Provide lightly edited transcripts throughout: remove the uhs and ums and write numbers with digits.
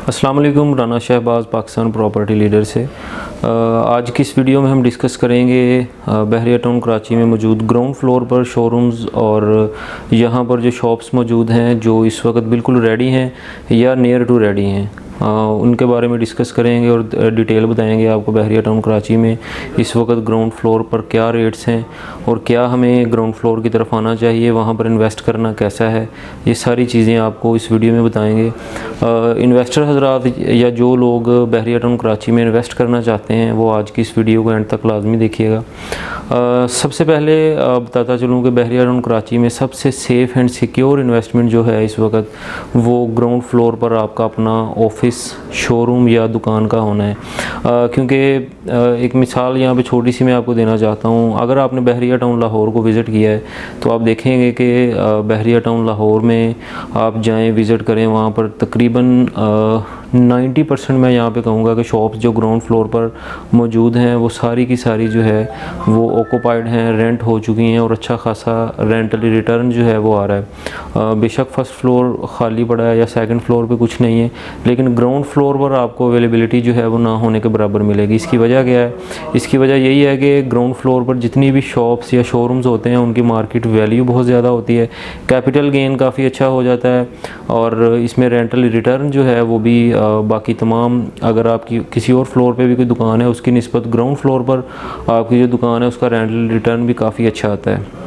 अस्सलाम वालेकुम, Rana Shahbaz Pakistan property leader से। आज की इस वीडियो में हम डिस्कस करेंगे बहरिया टाउन कराची में मौजूद ग्राउंड फ्लोर पर शोरूम्स और यहाँ पर जो शॉप्स मौजूद हैं जो इस वक्त बिल्कुल रेडी हैं या नियर टू रेडी हैं, उनके बारे में डिस्कस करेंगे और डिटेल बताएंगे आपको बहरिया टाउन कराची में इस वक्त ग्राउंड फ्लोर पर क्या रेट्स हैं और क्या हमें ग्राउंड फ्लोर की तरफ आना चाहिए, वहाँ पर इन्वेस्ट करना कैसा है। ये सारी चीज़ें आपको इस वीडियो में बताएंगे। इन्वेस्टर हजरात या जो लोग बहरिया टाउन कराची में इन्वेस्ट करना चाहते हैं वो आज की इस वीडियो को एंड तक लाजमी देखिएगा। सबसे पहले बताता चलूँ कि बहरिया टाउन कराची में सबसे सेफ़ एंड सिक्योर इन्वेस्टमेंट जो है इस वक्त वो ग्राउंड फ्लोर पर आपका अपना ऑफिस, शोरूम या दुकान का होना है। क्योंकि एक मिसाल यहाँ पे छोटी सी मैं आपको देना चाहता हूँ। अगर आपने बहरिया टाउन लाहौर को विज़िट किया है तो आप देखेंगे कि बहरिया टाउन लाहौर में आप जाएं, विज़िट करें, वहाँ पर तकरीबन 90% मैं यहाँ पे कहूँगा कि शॉप्स जो ग्राउंड फ्लोर पर मौजूद हैं वो सारी की सारी जो है वो ऑक्यूपाइड हैं, रेंट हो चुकी हैं और अच्छा खासा रेंटली रिटर्न जो है वो आ रहा है। बेशक फ़र्स्ट फ्लोर खाली पड़ा है या सेकंड फ्लोर पे कुछ नहीं है, लेकिन ग्राउंड फ्लोर पर आपको अवेलेबिलिटी जो है वो ना होने के बराबर मिलेगी। इसकी वजह क्या है? इसकी वजह यही है कि ग्राउंड फ्लोर पर जितनी भी शॉप्स या शोरूम्स होते हैं उनकी मार्केट वैल्यू बहुत ज़्यादा होती है, कैपिटल गेन काफ़ी अच्छा हो जाता है और इसमें रेंटल रिटर्न जो है वो भी बाकी तमाम, अगर आपकी किसी और फ्लोर पे भी कोई दुकान है उसकी निस्बत ग्राउंड फ्लोर पर आपकी जो दुकान है उसका रेंटल रिटर्न भी काफ़ी अच्छा आता है।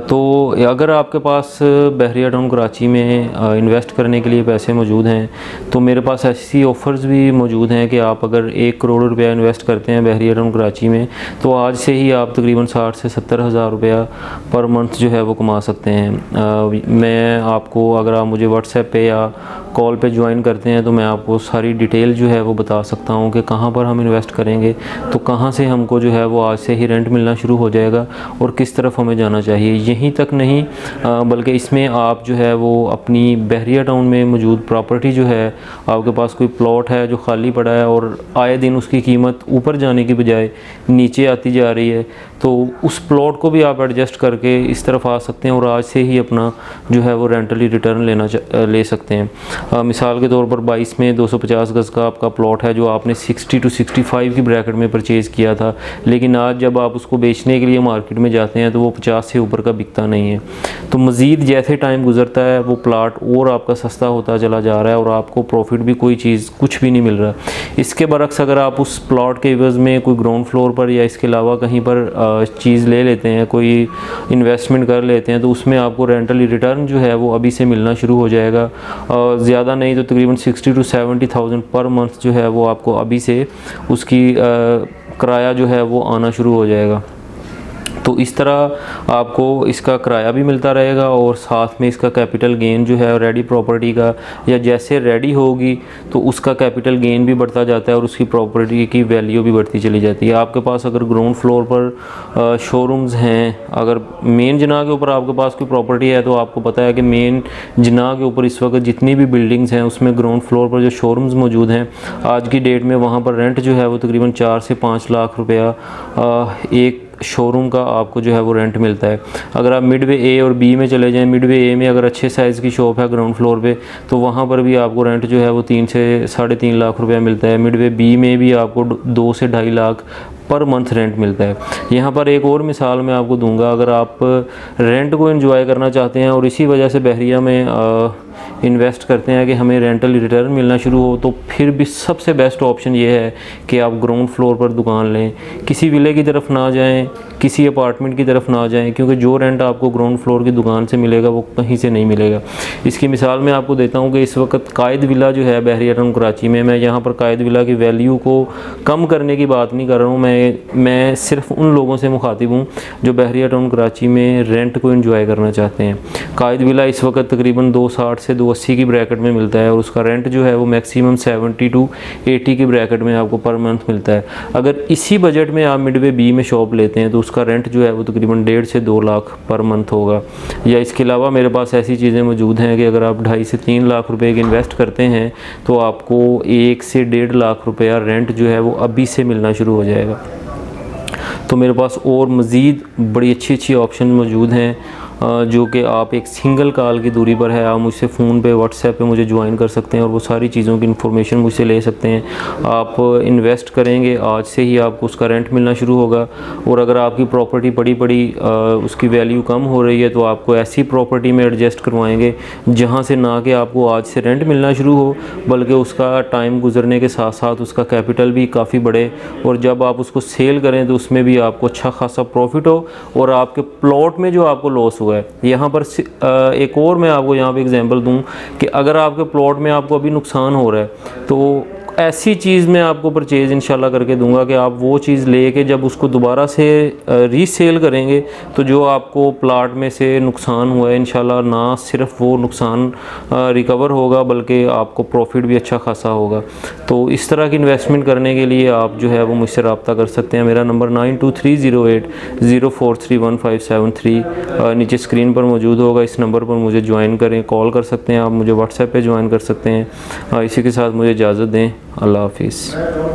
तो अगर आपके पास बहरिया टाउन कराची में इन्वेस्ट करने के लिए पैसे मौजूद हैं तो मेरे पास ऐसी ऑफ़र्स भी मौजूद हैं कि आप अगर 1 करोड़ रुपया इन्वेस्ट करते हैं बहरिया टाउन कराची में तो आज से ही आप तकरीबन 60 से 70 हज़ार रुपया पर मंथ जो है वो कमा सकते हैं। मैं आपको, अगर आप मुझे व्हाट्सएप पे या कॉल पे ज्वाइन करते हैं तो मैं आपको सारी डिटेल जो है वो बता सकता हूँ कि कहाँ पर हम इन्वेस्ट करेंगे, तो कहाँ से हमको जो है वो आज से ही रेंट मिलना शुरू हो जाएगा और किस तरफ हमें जाना चाहिए। यहीं तक नहीं बल्कि इसमें आप जो है वो अपनी बहरिया टाउन में मौजूद प्रॉपर्टी जो है, आपके पास कोई प्लॉट है जो खाली पड़ा है और आए दिन उसकी कीमत ऊपर जाने की बजाय नीचे आती जा रही है, तो उस प्लॉट को भी आप एडजस्ट करके इस तरफ आ सकते हैं और आज से ही अपना जो है वो रेंटली रिटर्न ले सकते हैं। मिसाल के तौर पर 22 में 250 गज़ का आपका प्लॉट है जो आपने 60 to 65 की ब्रैकेट में परचेज़ किया था, लेकिन आज जब आप उसको बेचने के लिए मार्केट में जाते हैं तो वो 50 से ऊपर का बिकता नहीं है। तो मज़ीद जैसे टाइम गुजरता है वो प्लाट और आपका सस्ता होता चला जा रहा है और आपको प्रॉफिट भी कोई चीज़ कुछ भी नहीं मिल रहा। इसके बरक्स अगर आप उस प्लॉट के एवज़ में कोई ग्राउंड फ्लोर पर या इसके अलावा कहीं पर चीज़ ले लेते हैं, कोई इन्वेस्टमेंट कर लेते हैं, तो उसमें आपको रेंटली रिटर्न जो है वो अभी से मिलना शुरू हो जाएगा। ज़्यादा नहीं तो तकरीबन 60 to 70,000 पर मंथ जो है वो आपको अभी से उसकी किराया जो है वो आना शुरू हो जाएगा। तो इस तरह आपको इसका किराया भी मिलता रहेगा और साथ में इसका कैपिटल गेन जो है रेडी प्रॉपर्टी का, या जैसे रेडी होगी तो उसका कैपिटल गेन भी बढ़ता जाता है और उसकी प्रॉपर्टी की वैल्यू भी बढ़ती चली जाती है। आपके पास अगर ग्राउंड फ्लोर पर शोरूम्स हैं, अगर मेन जना के ऊपर आपके पास कोई प्रॉपर्टी है तो आपको पता है कि मेन जना के ऊपर इस वक्त जितनी भी बिल्डिंग्स हैं उसमें ग्राउंड फ्लोर पर जो शोरूम्स मौजूद हैं आज की डेट में वहाँ पर रेंट जो है वो तकरीबन 4 से 5 लाख रुपया एक शोरूम का आपको जो है वो रेंट मिलता है। अगर आप मिडवे ए और बी में चले जाएं, मिडवे ए में अगर अच्छे साइज़ की शॉप है ग्राउंड फ्लोर पे तो वहाँ पर भी आपको रेंट जो है वो 3 से 3.5 लाख रुपया मिलता है। मिडवे बी में भी आपको 2 से 2.5 लाख पर मंथ रेंट मिलता है। यहाँ पर एक और मिसाल मैं आपको दूंगा, अगर आप रेंट को एंजॉय करना चाहते हैं और इसी वजह से बहरिया में इन्वेस्ट करते हैं कि हमें रेंटल रिटर्न मिलना शुरू हो, तो फिर भी सबसे बेस्ट ऑप्शन ये है कि आप ग्राउंड फ्लोर पर दुकान लें। किसी विले की तरफ ना जाएं, किसी अपार्टमेंट की तरफ ना जाएं, क्योंकि जो रेंट आपको ग्राउंड फ्लोर की दुकान से मिलेगा वो कहीं से नहीं मिलेगा। इसकी मिसाल मैं आपको देता हूँ कि इस वक्त कायद विला जो है बहरिया टाउन कराची में, मैं यहाँ पर कायद विला की वैल्यू को कम करने की बात नहीं कर रहा हूँ, मैं सिर्फ उन लोगों से मुखातिब हूँ जो बहरिया टाउन कराची में रेंट को एंजॉय करना चाहते हैं। कायद विला इस वक्त तकरीबन 260 से 280 की ब्रैकेट में मिलता है और उसका रेंट जो है वो मैक्सिमम 70 to 80 की ब्रैकेट में आपको पर मंथ मिलता है। अगर इसी बजट में आप मिडवे बी में शॉप लेते हैं तो उसका रेंट जो है वो तकरीबन 1.5 से 2 लाख पर मंथ होगा। या इसके अलावा मेरे पास ऐसी चीज़ें मौजूद हैं कि अगर आप 2.5 से 3 लाख रुपए की इन्वेस्ट करते हैं तो आपको 1 से 1.5 लाख रुपया रेंट जो है वो अभी से मिलना शुरू हो जाएगा। तो मेरे पास और मज़ीद बड़ी अच्छी ऑप्शन मौजूद हैं जो कि आप एक सिंगल कॉल की दूरी पर है। आप मुझसे फ़ोन पे व्हाट्सएप पे मुझे ज्वाइन कर सकते हैं और वो सारी चीज़ों की इन्फॉर्मेशन मुझसे ले सकते हैं। आप इन्वेस्ट करेंगे आज से ही आपको उसका रेंट मिलना शुरू होगा। और अगर आपकी प्रॉपर्टी पड़ी पड़ी उसकी वैल्यू कम हो रही है तो आपको ऐसी प्रॉपर्टी में एडजस्ट करवाएंगे जहाँ से ना कि आपको आज से रेंट मिलना शुरू हो, बल्कि उसका टाइम गुजरने के साथ साथ उसका कैपिटल भी काफ़ी बढ़े और जब आप उसको सेल करें तो उसमें भी आपको अच्छा खासा प्रॉफिट हो और आपके प्लॉट में जो आपको लॉस हुआ है। यहाँ पर एक और मैं आपको यहाँ पे एग्जांपल दूँ कि अगर आपके प्लॉट में आपको अभी नुकसान हो रहा है तो ऐसी चीज़ मैं आपको परचेज़ इंशाल्लाह करके दूंगा कि आप वो चीज़ लेके जब उसको दोबारा से रीसेल करेंगे तो जो आपको प्लाट में से नुकसान हुआ है इंशाल्लाह ना सिर्फ वो नुकसान रिकवर होगा बल्कि आपको प्रॉफिट भी अच्छा खासा होगा। तो इस तरह की इन्वेस्टमेंट करने के लिए आप जो है वो मुझसे रब्ता कर सकते हैं। मेरा नंबर 923080431573 नीचे स्क्रीन पर मौजूद होगा। इस नंबर पर मुझे ज्वाइन करें, कॉल कर सकते हैं, आप मुझे व्हाट्सएप पे ज्वाइन कर सकते हैं। इसी के साथ मुझे इजाज़त दें। अल्लाह हाफिज़।